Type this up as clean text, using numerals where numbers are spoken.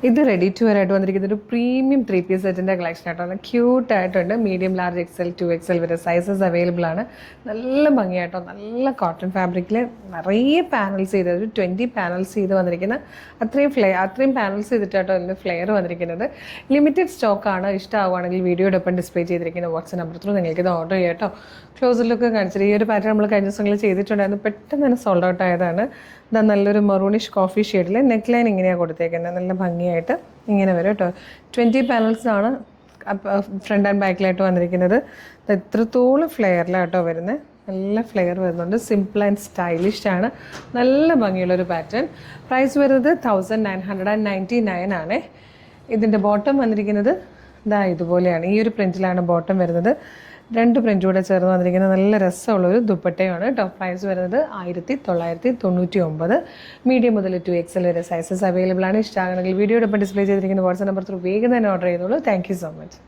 ഇത് ready to wear ആയിട്ട് വന്നിരിക്കുന്നത് ഒരു പ്രീമിയം 3-piece സെറ്റിൻ്റെ കളക്ഷൻ ആയിട്ടോ. നല്ല ക്യൂട്ടായിട്ടുണ്ട്. മീഡിയം, ലാർജ്, XL, 2XL വരെ സൈസസ് അവൈലബിൾ ആണ്. നല്ല ഭംഗിയായിട്ടോ. നല്ല കോട്ടൺ ഫാബ്രിക്കിൽ നിറയെ പാനൽസ് ചെയ്ത് ഒരു 20 പാനൽസ് ചെയ്ത് വന്നിരിക്കുന്ന അത്രയും പാനൽസ് ചെയ്തിട്ടാട്ടോ അതിൻ്റെ ഫ്ലെയർ വന്നിരിക്കുന്നത്. ലിമിറ്റഡ് സ്റ്റോക്കാണ്. ഇഷ്ടമാവുകയാണെങ്കിൽ വീഡിയോടൊപ്പം ഡിസ്പ്ലേ ചെയ്തിരിക്കുന്ന വാട്സ്ആപ്പ് നമ്പർ ത്രൂ നിങ്ങൾക്ക് ഇത് ഓർഡർ ചെയ്യാം കേട്ടോ. ക്ലോസർ ലുക്ക് കാണിച്ചിട്ട് ഈ ഒരു പാറ്റേൺ നമ്മൾ കഴിഞ്ഞ ദിവസങ്ങളിൽ ചെയ്തിട്ടുണ്ടായിരുന്നു. പെട്ടെന്ന് തന്നെ സോൾഡ് ഔട്ട് ആയതാണ്. ഇതാ നല്ലൊരു മെറൂണിഷ് കോഫി ഷെയ്ഡിൽ നെക്ക് ലൈൻ ഇങ്ങനെയാണ് കൊടുത്തേക്കുന്നത്. നല്ല ഭംഗിയായിട്ട് ഇങ്ങനെ വരും കേട്ടോ. 20 പാനൽസാണ് ഫ്രണ്ട് ആൻഡ് ബാക്കിലായിട്ട് വന്നിരിക്കുന്നത്. എത്രത്തോളം ഫ്ലെയറിലാട്ടോ വരുന്നത്. നല്ല ഫ്ലെയർ വരുന്നുണ്ട്. സിമ്പിൾ ആൻഡ് സ്റ്റൈലിഷ് ആണ്. നല്ല ഭംഗിയുള്ളൊരു പാറ്റേൺ. പ്രൈസ് വരുന്നത് 1999 ആണ്. ഇതിൻ്റെ ബോട്ടം വന്നിരിക്കുന്നത് ഇതാ ഇതുപോലെയാണ്. ഈ ഒരു പ്രിൻറ്റിലാണ് ബോട്ടം വരുന്നത്. 2 പ്രിൻ്റ് കൂടെ ചേർന്ന് വന്നിരിക്കുന്ന നല്ല രസമുള്ളൊരു ദുപ്പട്ടയാണ് കേട്ടോ. പ്രൈസ് വരുന്നത് 1999. മീഡിയം മുതൽ 2XL വരെ സൈസസ് അവൈലബിൾ ആണ്. ഇഷ്ടമാണെങ്കിൽ വീഡിയോടൊപ്പം ഡിസ്പ്ലേ ചെയ്തിരിക്കുന്ന വാട്സ്ആപ്പ് നമ്പർ ത്രൂ വേഗം തന്നെ ഓർഡർ ചെയ്തോളൂ. Thank you so much.